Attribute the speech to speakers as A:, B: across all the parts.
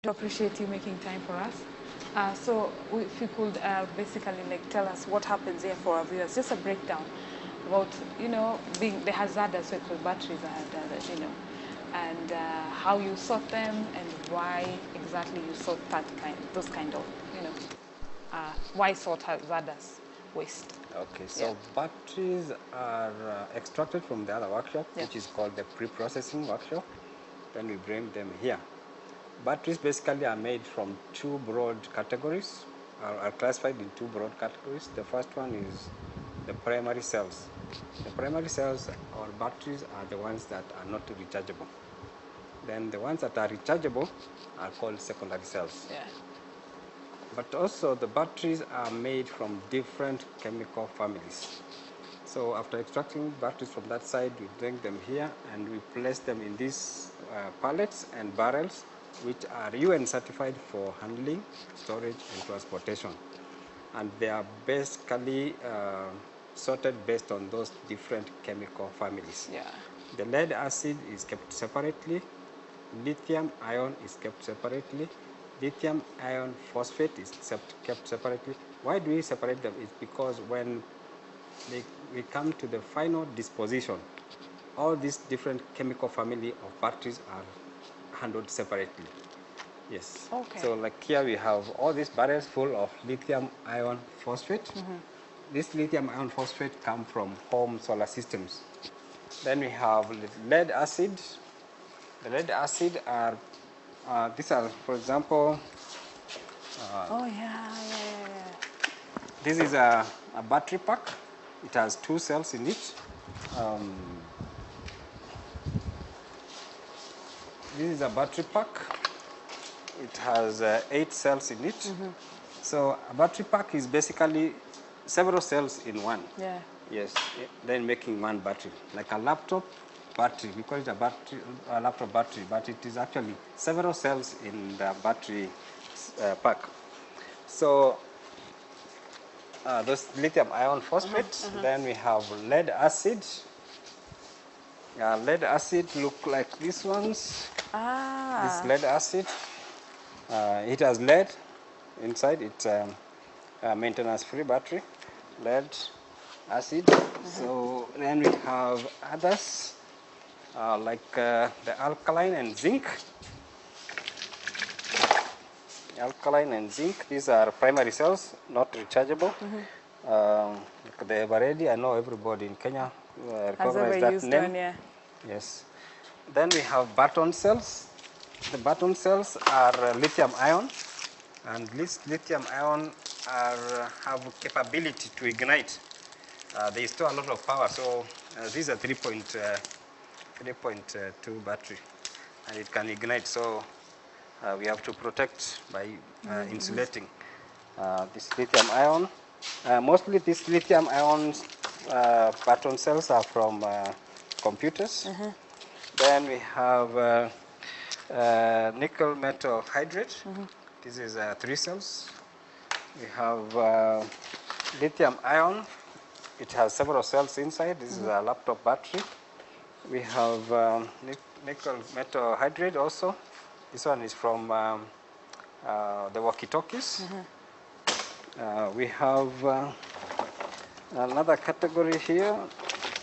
A: Appreciate you making time for us. If you could basically like tell us what happens here for our viewers, just a breakdown about being the hazardous vehicle batteries are hazardous, and how you sort them and why exactly you sort those kind of why sort hazardous waste.
B: Okay, so batteries are extracted from the other workshop, which is called the pre-processing workshop. Then we bring them here. Batteries basically are made from two broad categories, are classified in two broad categories. The first one is the primary cells. The primary cells or batteries are the ones that are not rechargeable. Then the ones that are rechargeable are called secondary cells.
A: Yeah.
B: But also the batteries are made from different chemical families. So after extracting batteries from that side, we bring them here and we place them in these pallets and barrels, which are UN certified for handling, storage, and transportation. And they are basically sorted based on those different chemical families.
A: Yeah.
B: The lead acid is kept separately, lithium ion is kept separately, lithium iron phosphate is kept separately. Why do we separate them? It's because when we come to the final disposition, all these different chemical family of batteries are handled separately. Yes.
A: Okay.
B: So like here we have all these barrels full of lithium iron phosphate. This lithium iron phosphate come from home solar systems. Then we have lead acid. The lead acid are, these are, for example, this is a battery pack. It has 2 cells in it. This is a battery pack. It has 8 cells in it. So a battery pack is basically several cells in one.
A: Yeah.
B: Yes, then making one battery. Like a laptop battery, we call it a laptop battery, but it is actually several cells in the battery pack. So those lithium iron phosphate, then we have lead acid. Lead acid look like these ones. This lead acid, it has lead inside. It's a maintenance-free battery, lead acid. So then we have others like the alkaline and zinc. Alkaline and zinc, these are primary cells, not rechargeable. The Everready, I know everybody in Kenya recognize that name.
A: One, yeah.
B: Yes. Then we have Barton cells. The Barton cells are lithium ion, and this lithium ion have capability to ignite. They store a lot of power, so this is a 3.2 battery, and it can ignite. So we have to protect by insulating this lithium ion. Mostly these lithium ion Barton cells are from computers. Then we have nickel metal hydrate. This is 3 cells. We have lithium ion. It has several cells inside. This is a laptop battery. We have nickel metal hydrate also. This one is from the walkie-talkies. We have another category here,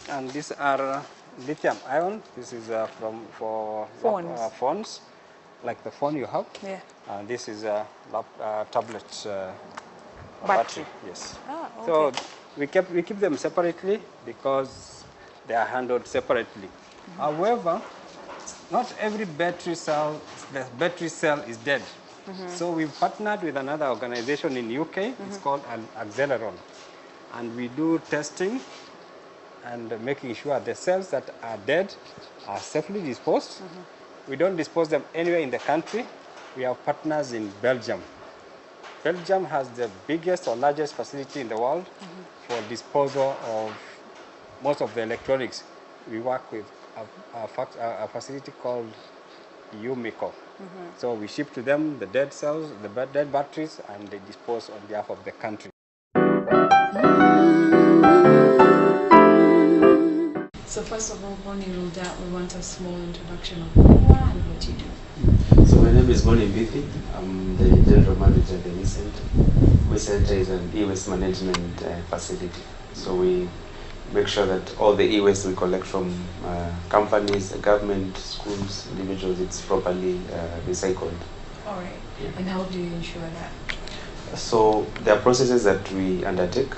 B: and these are lithium ion. This is for phones, like the phone you have.
A: Yeah.
B: And this is a tablet
A: Battery.
B: Yes.
A: Okay.
B: So we keep them separately because they are handled separately. However, not every battery cell, the battery cell is dead. So we've partnered with another organization in UK. It's called Acceleron, and we do testing and making sure the cells that are dead are safely disposed. We don't dispose them anywhere in the country. We have partners in Belgium. Belgium has the biggest or largest facility in the world for disposal of most of the electronics. We work with a facility called Umico. So we ship to them the dead cells, the dead batteries, and they dispose on behalf of the country.
A: So first of all, Bonnie, we want a small introduction of who you are and what you do.
C: So my name is Bonnie Mbithi. I'm the General Manager at the WeCenter. WeCenter is an e-waste management facility. So we make sure that all the e-waste we collect from companies, the government, schools, individuals, it's properly recycled.
A: All right. Yeah. And how do you ensure that?
C: So there are processes that we undertake.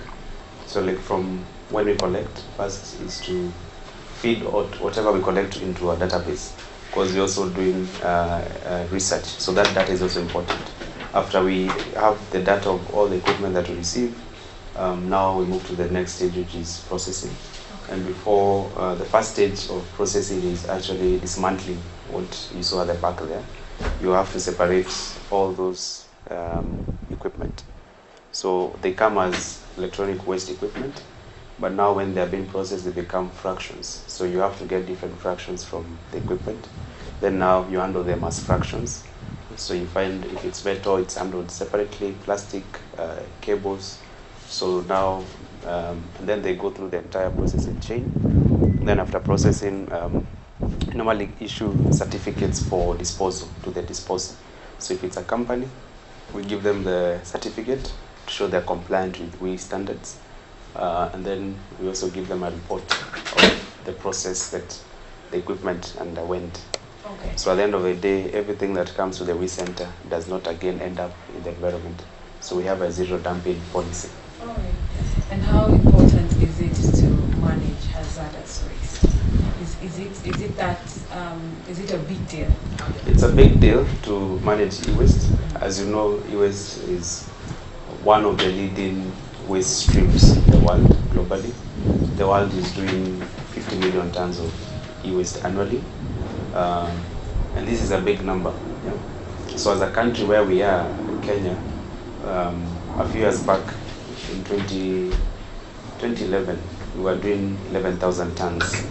C: So like from when we collect, first is to feed whatever we collect into a database, because we're also doing research. So that data is also important. After we have the data of all the equipment that we receive, now we move to the next stage, which is processing. Okay. And before the first stage of processing is actually dismantling what you saw at the back there. You have to separate all those equipment. So they come as electronic waste equipment, but now when they're being processed, they become fractions. So you have to get different fractions from the equipment. Then now you handle them as fractions. So you find if it's metal, it's handled separately, plastic, cables. So now, and then they go through the entire processing chain. And then after processing, normally issue certificates for disposal to the disposer. So if it's a company, we give them the certificate to show they're compliant with WE standards. And then we also give them a report of the process that the equipment underwent.
A: Okay.
C: So at the end of the day, everything that comes to the WeCenter does not again end up in the environment. So we have a zero dumping policy.
A: All right. And how important is it to manage hazardous waste? Is it a big deal?
C: It's a big deal to manage e-waste. As you know, e-waste is one of the leading waste streams in the world, globally. The world is doing 50 million tons of e-waste annually. And this is a big number. Yeah? So as a country where we are, in Kenya, a few years back, in 2011, we were doing 11,000 tons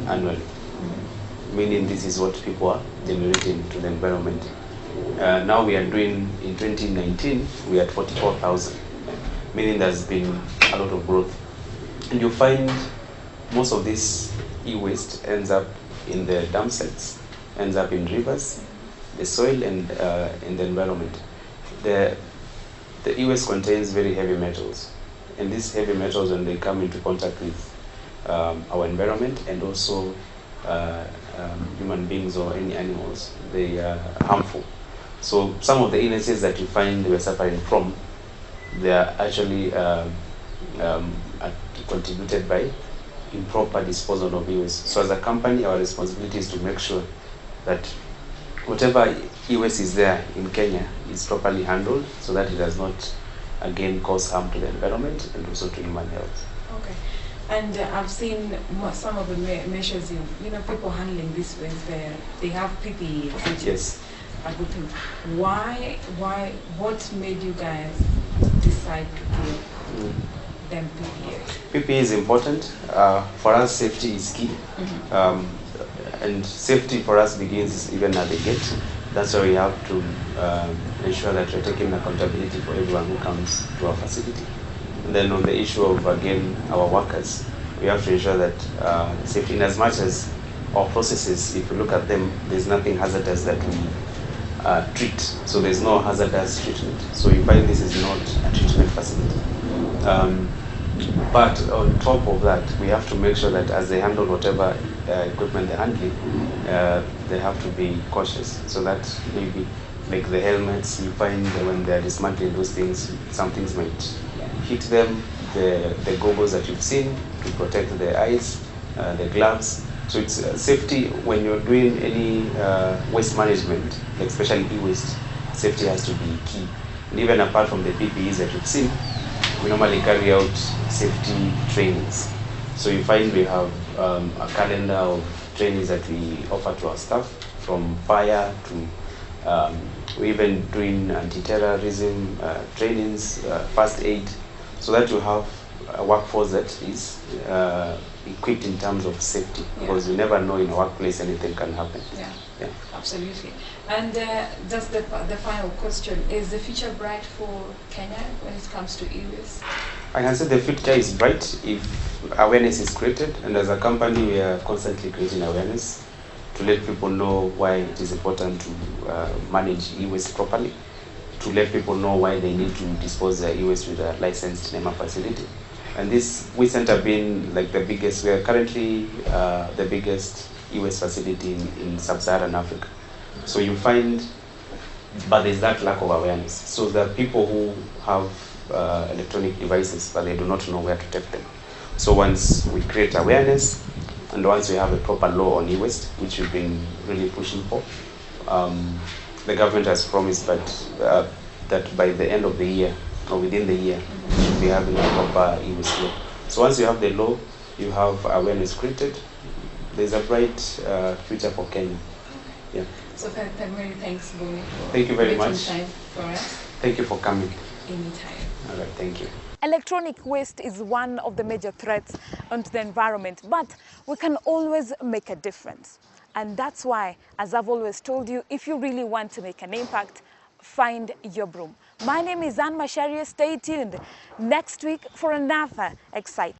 C: annually. Meaning this is what people are generating to the environment. Now we are doing, in 2019, we are at 44,000. Meaning there's been a lot of growth. And you find most of this e-waste ends up in the dump sites, ends up in rivers, the soil, and in the environment. The e-waste contains very heavy metals. And these heavy metals, when they come into contact with our environment and also human beings or any animals, they are harmful. So some of the illnesses that you find we're suffering from, they are actually contributed by improper disposal of e-waste. So as a company, our responsibility is to make sure that whatever e-waste is there in Kenya is properly handled so that it does not again cause harm to the environment and also to human health.
A: Okay. And I've seen some of the measures, people handling this waste, they have PPE, which
C: yes.
A: is a good thing. What made you guys decide to give them PPE?
C: PPE is important. For us, safety is key. And safety for us begins even at the gate. That's why we have to ensure that we're taking accountability for everyone who comes to our facility. And then on the issue of, again, our workers, we have to ensure that safety, in as much as our processes, if you look at them, there's nothing hazardous that we treat. So there's no hazardous treatment. So you find this is not a treatment facility. But on top of that, we have to make sure that as they handle whatever equipment they're handling, they have to be cautious. So that maybe like the helmets, you find that when they're dismantling those things, some things might hit them, the goggles that you've seen to protect the eyes, the gloves. So it's safety when you're doing any waste management, like especially e-waste, safety has to be key. And even apart from the PPEs that you've seen, we normally carry out safety trainings. So you find we have a calendar of trainings that we offer to our staff, from fire to we're even doing anti-terrorism trainings, first aid, so that you have a workforce that is equipped in terms of safety, because you never know in a workplace anything can happen.
A: Yeah. Absolutely. And just the final question, is the future bright for Kenya when it comes to e-waste?
C: I can say the future is bright if awareness is created, and as a company we are constantly creating awareness to let people know why it is important to manage e-waste properly, to let people know why they need to dispose their e-waste with a licensed NEMA facility. And this we center being like the biggest, we are currently the biggest e-waste facility in sub-Saharan Africa. So you find, but there's that lack of awareness. So there are people who have electronic devices, but they do not know where to take them. So once we create awareness, and once we have a proper law on e-waste, which we've been really pushing for, the government has promised that by the end of the year, or within the year, we should be having a proper e-waste law. So once you have the law, you have awareness created, there's a bright future for Kenya. Yeah.
A: So many thanks, Boni, for
C: Thank you very
A: making
C: much.
A: time for us.
C: Thank you for coming.
A: Anytime.
C: All right, thank you.
A: Electronic waste is one of the major threats onto the environment, but we can always make a difference. And that's why, as I've always told you, if you really want to make an impact, find your broom. My name is Anne Masharia. Stay tuned next week for another exciting